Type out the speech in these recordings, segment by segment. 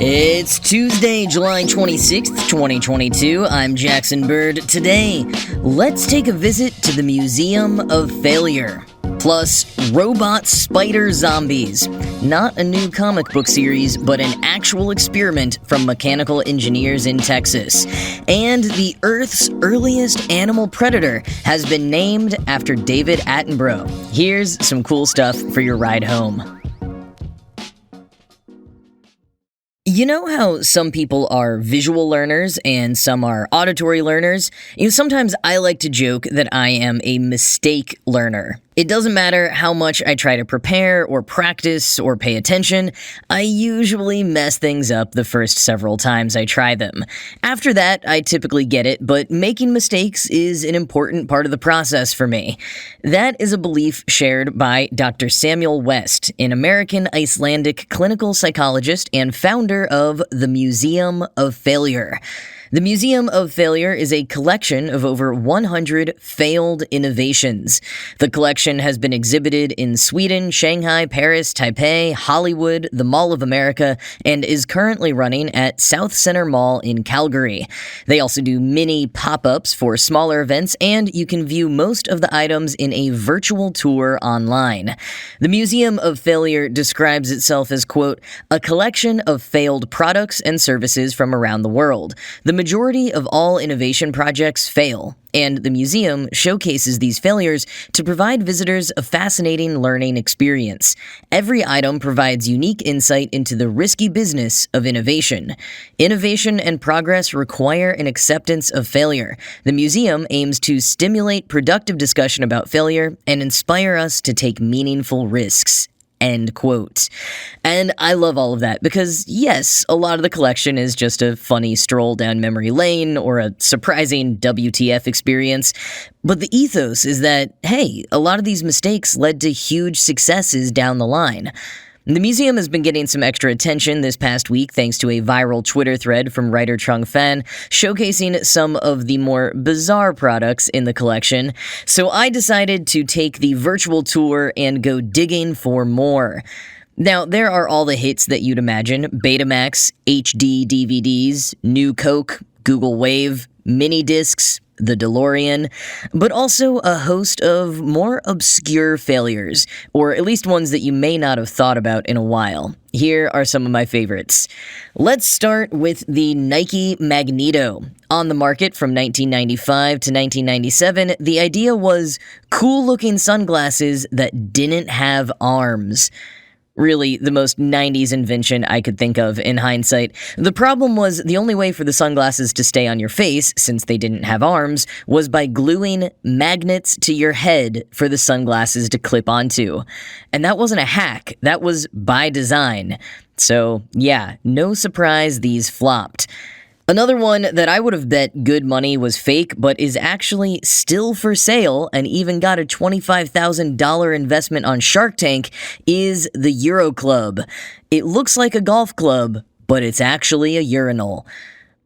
It's Tuesday, July 26th, 2022. I'm Jackson Bird. Today, let's take a visit to the Museum of Failure. Plus, robot spider zombies. Not a new comic book series, but an actual experiment from mechanical engineers in Texas. And the Earth's earliest animal predator has been named after David Attenborough. Here's some cool stuff for your ride home. You know how some people are visual learners and some are auditory learners? Sometimes I like to joke that I am a mistake learner. It doesn't matter how much I try to prepare or practice or pay attention, I usually mess things up the first several times I try them. After that, I typically get it, but making mistakes is an important part of the process for me. That is a belief shared by Dr. Samuel West, an American Icelandic clinical psychologist and founder of the Museum of Failure. The Museum of Failure is a collection of over 100 failed innovations. The collection has been exhibited in Sweden, Shanghai, Paris, Taipei, Hollywood, the Mall of America, and is currently running at South Center Mall in Calgary. They also do mini pop-ups for smaller events, and you can view most of the items in a virtual tour online. The Museum of Failure describes itself as, quote, a collection of failed products and services from around the world. The majority of all innovation projects fail, and the museum showcases these failures to provide visitors a fascinating learning experience. Every item provides unique insight into the risky business of innovation. Innovation and progress require an acceptance of failure. The museum aims to stimulate productive discussion about failure and inspire us to take meaningful risks. End quote. And I love all of that because, yes, a lot of the collection is just a funny stroll down memory lane or a surprising WTF experience. But the ethos is that, hey, a lot of these mistakes led to huge successes down the line. The museum has been getting some extra attention this past week thanks to a viral Twitter thread from writer Trung Phan showcasing some of the more bizarre products in the collection. So I decided to take the virtual tour and go digging for more. Now, there are all the hits that you'd imagine: Betamax, HD DVDs, New Coke, Google Wave, mini discs, the DeLorean, but also a host of more obscure failures, or at least ones that you may not have thought about in a while. Here are some of my favorites. Let's start with the Nike Magneto. On the market from 1995 to 1997, the idea was cool-looking sunglasses that didn't have arms. Really, the most 90s invention I could think of in hindsight. The problem was the only way for the sunglasses to stay on your face, since they didn't have arms, was by gluing magnets to your head for the sunglasses to clip onto. And that wasn't a hack, that was by design. So, yeah, no surprise these flopped. Another one that I would have bet good money was fake, but is actually still for sale and even got a $25,000 investment on Shark Tank, is the Euro Club. It looks like a golf club, but it's actually a urinal.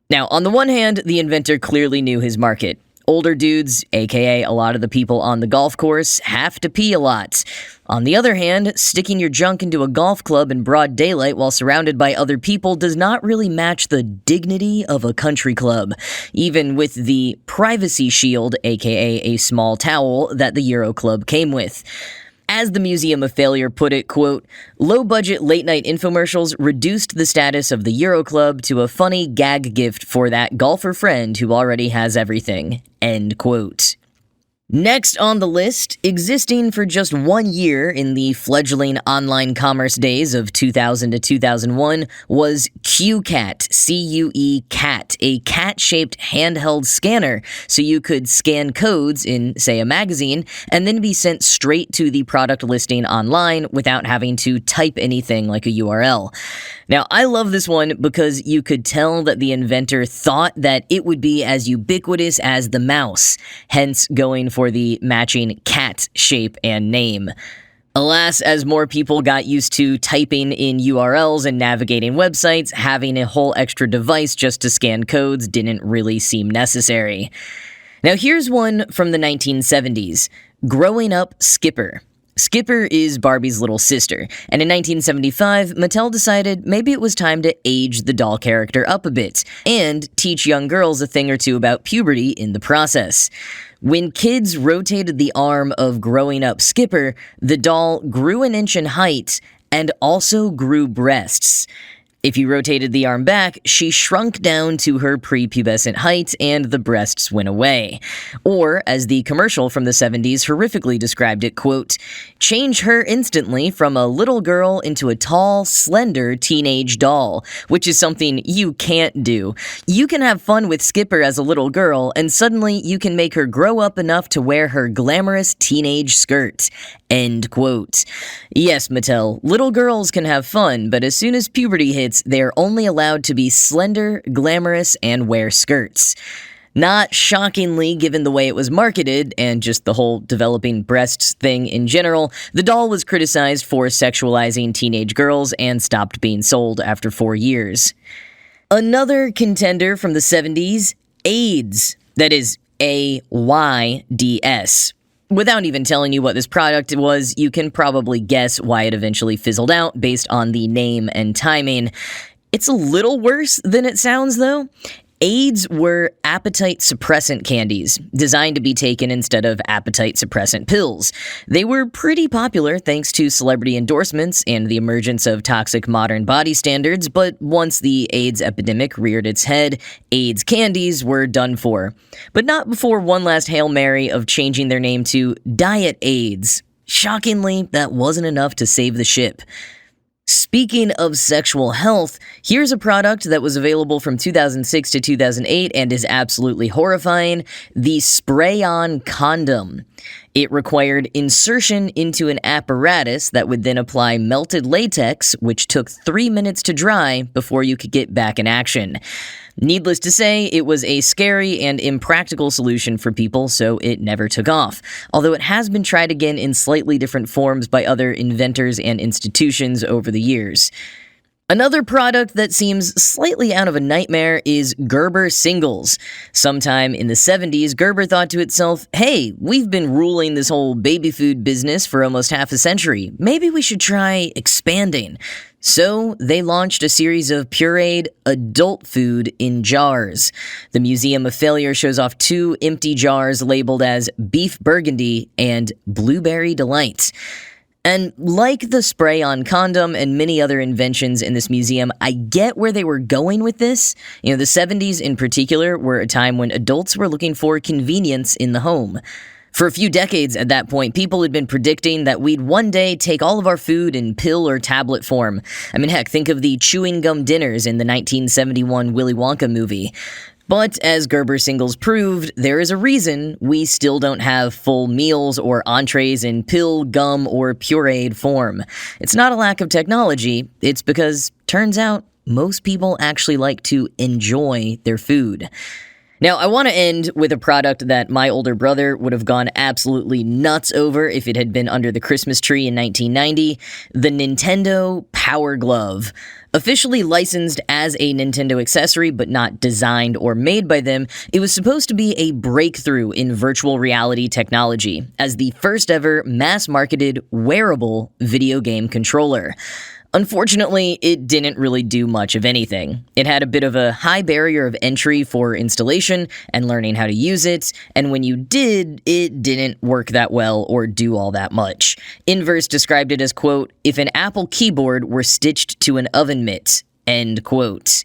Now, on the one hand, the inventor clearly knew his market. Older dudes, aka a lot of the people on the golf course, have to pee a lot. On the other hand, sticking your junk into a golf club in broad daylight while surrounded by other people does not really match the dignity of a country club, even with the privacy shield, aka a small towel, that the Euro Club came with. As the Museum of Failure put it, quote, low-budget late-night infomercials reduced the status of the Euro Club to a funny gag gift for that golfer friend who already has everything, end quote. Next on the list, existing for just 1 year in the fledgling online commerce days of 2000 to 2001, was QCat, C-U-E CAT, a cat-shaped handheld scanner, so you could scan codes in, say, a magazine, and then be sent straight to the product listing online without having to type anything like a URL. Now, I love this one because you could tell that the inventor thought that it would be as ubiquitous as the mouse, hence going for the matching cat shape and name. Alas, as more people got used to typing in URLs and navigating websites, having a whole extra device just to scan codes didn't really seem necessary. Now here's one from the 1970s, Growing Up Skipper. Skipper is Barbie's little sister, and in 1975, Mattel decided maybe it was time to age the doll character up a bit, and teach young girls a thing or two about puberty in the process. When kids rotated the arm of growing up Skipper, the doll grew an inch in height and also grew breasts. If you rotated the arm back, she shrunk down to her prepubescent height and the breasts went away. Or, as the commercial from the 70s horrifically described it, quote, "Change her instantly from a little girl into a tall, slender teenage doll," which is something you can't do. You can have fun with Skipper as a little girl, and suddenly you can make her grow up enough to wear her glamorous teenage skirt. End quote. Yes, Mattel, little girls can have fun, but as soon as puberty hits, they are only allowed to be slender, glamorous, and wear skirts. Not shockingly, given the way it was marketed, and just the whole developing breasts thing in general, the doll was criticized for sexualizing teenage girls and stopped being sold after 4 years. Another contender from the 70s, AIDS. That is AIDS. Without even telling you what this product was, you can probably guess why it eventually fizzled out based on the name and timing. It's a little worse than it sounds, though. AIDS were appetite suppressant candies, designed to be taken instead of appetite suppressant pills. They were pretty popular thanks to celebrity endorsements and the emergence of toxic modern body standards, but once the AIDS epidemic reared its head, AIDS candies were done for. But not before one last Hail Mary of changing their name to Diet AIDS. Shockingly, that wasn't enough to save the ship. Speaking of sexual health, here's a product that was available from 2006 to 2008 and is absolutely horrifying: the spray-on condom. It required insertion into an apparatus that would then apply melted latex, which took 3 minutes to dry before you could get back in action. Needless to say, it was a scary and impractical solution for people, so it never took off, although it has been tried again in slightly different forms by other inventors and institutions over the years. Another product that seems slightly out of a nightmare is Gerber Singles. Sometime in the 70s, Gerber thought to itself, hey, we've been ruling this whole baby food business for almost half a century. Maybe we should try expanding. So they launched a series of pureed adult food in jars. The Museum of Failure shows off 2 empty jars labeled as Beef Burgundy and Blueberry Delight. And like the spray-on condom and many other inventions in this museum, I get where they were going with this. The 70s in particular were a time when adults were looking for convenience in the home. For a few decades at that point, people had been predicting that we'd one day take all of our food in pill or tablet form. I mean, heck, think of the chewing gum dinners in the 1971 Willy Wonka movie. But as Gerber Singles proved, there is a reason we still don't have full meals or entrees in pill, gum, or pureed form. It's not a lack of technology, it's because, turns out, most people actually like to enjoy their food. Now, I want to end with a product that my older brother would have gone absolutely nuts over if it had been under the Christmas tree in 1990, the Nintendo Power Glove. Officially licensed as a Nintendo accessory, but not designed or made by them, it was supposed to be a breakthrough in virtual reality technology, as the first ever mass-marketed wearable video game controller. Unfortunately, it didn't really do much of anything. It had a bit of a high barrier of entry for installation and learning how to use it, and when you did, it didn't work that well or do all that much. Inverse described it as, quote, if an Apple keyboard were stitched to an oven mitt. End quote.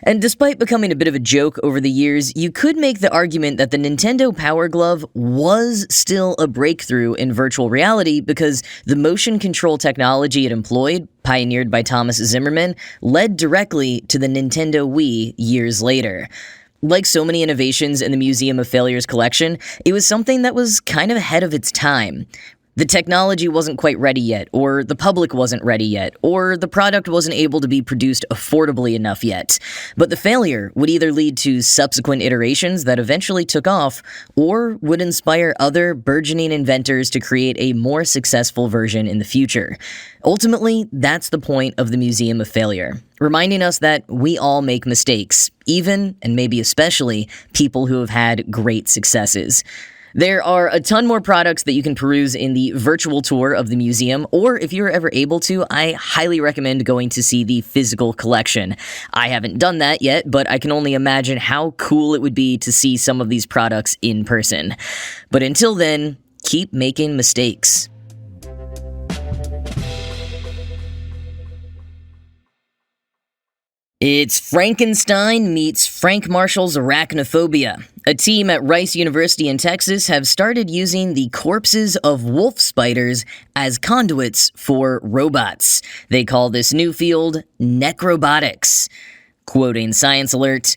And despite becoming a bit of a joke over the years, you could make the argument that the Nintendo Power Glove was still a breakthrough in virtual reality because the motion control technology it employed, pioneered by Thomas Zimmerman, led directly to the Nintendo Wii years later. Like so many innovations in the Museum of Failure's collection, it was something that was kind of ahead of its time. The technology wasn't quite ready yet, or the public wasn't ready yet, or the product wasn't able to be produced affordably enough yet. But the failure would either lead to subsequent iterations that eventually took off, or would inspire other burgeoning inventors to create a more successful version in the future. Ultimately, that's the point of the Museum of Failure, reminding us that we all make mistakes, even, and maybe especially, people who have had great successes. There are a ton more products that you can peruse in the virtual tour of the museum, or if you're ever able to, I highly recommend going to see the physical collection. I haven't done that yet, but I can only imagine how cool it would be to see some of these products in person. But until then, keep making mistakes. It's Frankenstein meets Frank Marshall's arachnophobia. A team at Rice University in Texas have started using the corpses of wolf spiders as conduits for robots. They call this new field necrobotics. Quoting Science Alert,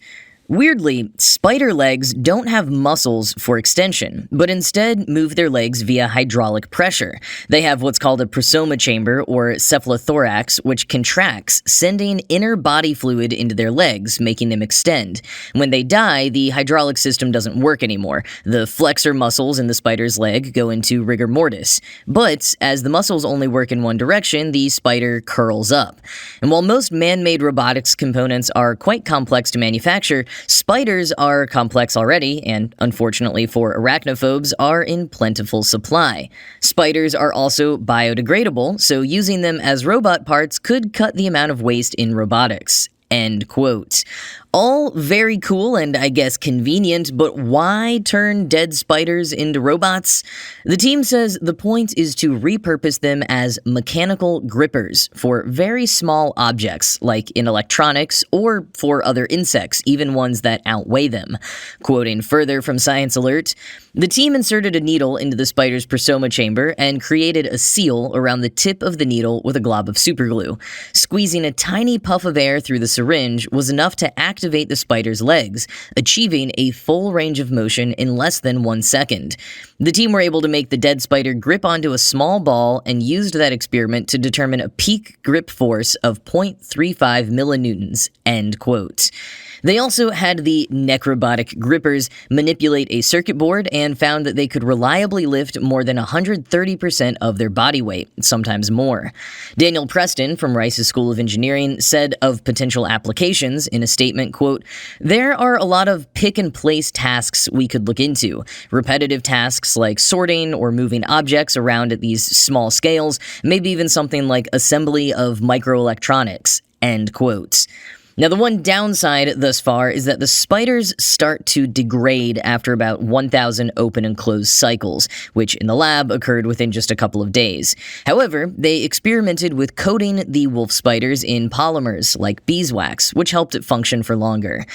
"Weirdly, spider legs don't have muscles for extension, but instead move their legs via hydraulic pressure. They have what's called a prosoma chamber, or cephalothorax, which contracts, sending inner body fluid into their legs, making them extend. When they die, the hydraulic system doesn't work anymore. The flexor muscles in the spider's leg go into rigor mortis. But as the muscles only work in one direction, the spider curls up. And while most man-made robotics components are quite complex to manufacture, spiders are complex already, and unfortunately for arachnophobes, are in plentiful supply. Spiders are also biodegradable, so using them as robot parts could cut the amount of waste in robotics." End quote. All very cool and I guess convenient, but why turn dead spiders into robots? The team says the point is to repurpose them as mechanical grippers for very small objects, like in electronics, or for other insects, even ones that outweigh them. Quoting further from Science Alert, "The team inserted a needle into the spider's prosoma chamber and created a seal around the tip of the needle with a glob of superglue. Squeezing a tiny puff of air through the syringe was enough to activate the spider's legs, achieving a full range of motion in less than 1 second. The team were able to make the dead spider grip onto a small ball and used that experiment to determine a peak grip force of 0.35 millinewtons." End quote. They also had the necrobotic grippers manipulate a circuit board and found that they could reliably lift more than 130% of their body weight, sometimes more. Daniel Preston from Rice's School of Engineering said of potential applications in a statement, quote, "There are a lot of pick-and-place tasks we could look into. Repetitive tasks like sorting or moving objects around at these small scales, maybe even something like assembly of microelectronics." End quote. Now, the one downside thus far is that the spiders start to degrade after about 1,000 open and closed cycles, which in the lab occurred within just a couple of days. However, they experimented with coating the wolf spiders in polymers like beeswax, which helped it function for longer.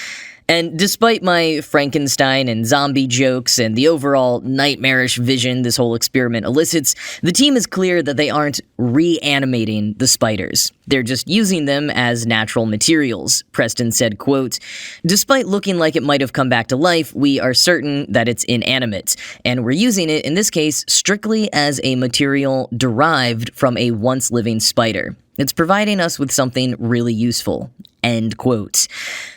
And despite my Frankenstein and zombie jokes and the overall nightmarish vision this whole experiment elicits, the team is clear that they aren't reanimating the spiders. They're just using them as natural materials. Preston said, quote, "Despite looking like it might have come back to life, we are certain that it's inanimate, and we're using it, in this case, strictly as a material derived from a once-living spider. It's providing us with something really useful." End quote.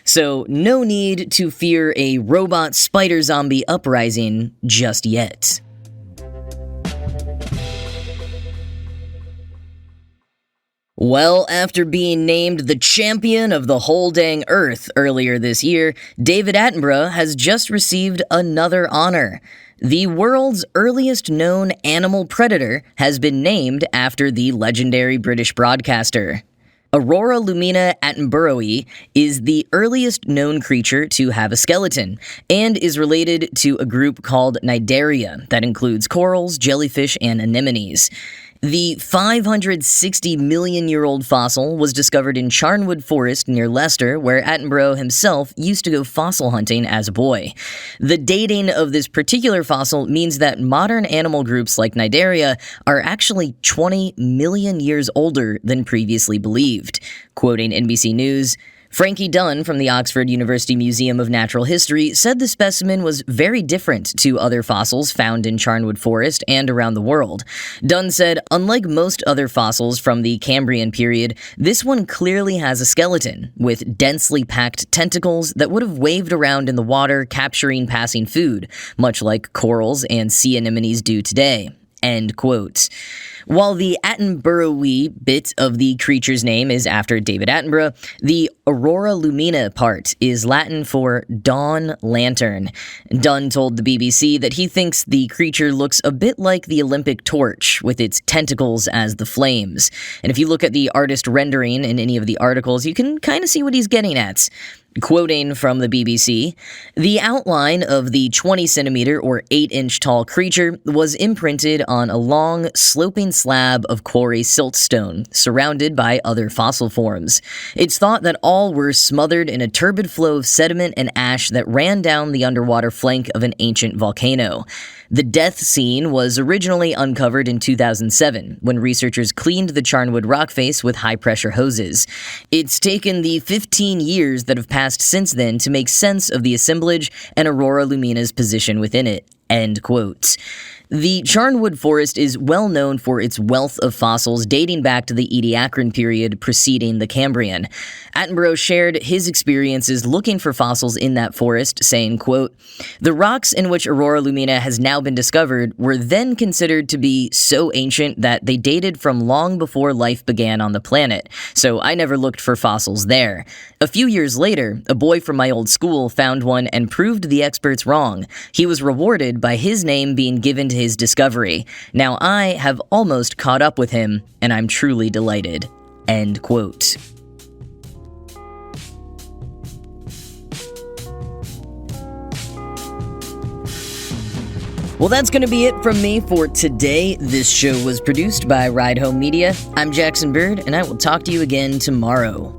So, no need to fear a robot spider zombie uprising just yet. Well, after being named the champion of the whole dang Earth earlier this year, David Attenborough has just received another honor. The world's earliest known animal predator has been named after the legendary British broadcaster. Aurora lumina attenboroughi is the earliest known creature to have a skeleton, and is related to a group called Cnidaria that includes corals, jellyfish, and anemones. The 560-million-year-old fossil was discovered in Charnwood Forest near Leicester, where Attenborough himself used to go fossil hunting as a boy. The dating of this particular fossil means that modern animal groups like Cnidaria are actually 20 million years older than previously believed. Quoting NBC News, Frankie Dunn from the Oxford University Museum of Natural History said the specimen was very different to other fossils found in Charnwood Forest and around the world. Dunn said, unlike most other fossils from the Cambrian period, this one clearly has a skeleton, with densely packed tentacles that would have waved around in the water capturing passing food, much like corals and sea anemones do today. End quote. While the Attenborough bit of the creature's name is after David Attenborough, the Aurora Lumina part is Latin for dawn lantern. Dunn told the BBC that he thinks the creature looks a bit like the Olympic torch, with its tentacles as the flames. And if you look at the artist rendering in any of the articles, you can kind of see what he's getting at. Quoting from the BBC, "The outline of the 20-centimeter or 8-inch tall creature was imprinted on a long, sloping slab of quarry siltstone, surrounded by other fossil forms. It's thought that all were smothered in a turbid flow of sediment and ash that ran down the underwater flank of an ancient volcano. The death scene was originally uncovered in 2007, when researchers cleaned the Charnwood rock face with high-pressure hoses. It's taken the 15 years that have passed since then to make sense of the assemblage and Aurora Lumina's position within it." End quote. The Charnwood Forest is well known for its wealth of fossils dating back to the Ediacaran period preceding the Cambrian. Attenborough shared his experiences looking for fossils in that forest, saying, quote, "The rocks in which Aurora Lumina has now been discovered were then considered to be so ancient that they dated from long before life began on the planet, so I never looked for fossils there. A few years later, a boy from my old school found one and proved the experts wrong. He was rewarded by his name being given to his discovery. Now I have almost caught up with him, and I'm truly delighted." End quote. Well, that's going to be it from me for today. This show was produced by Ride Home Media. I'm Jackson Bird, and I will talk to you again tomorrow.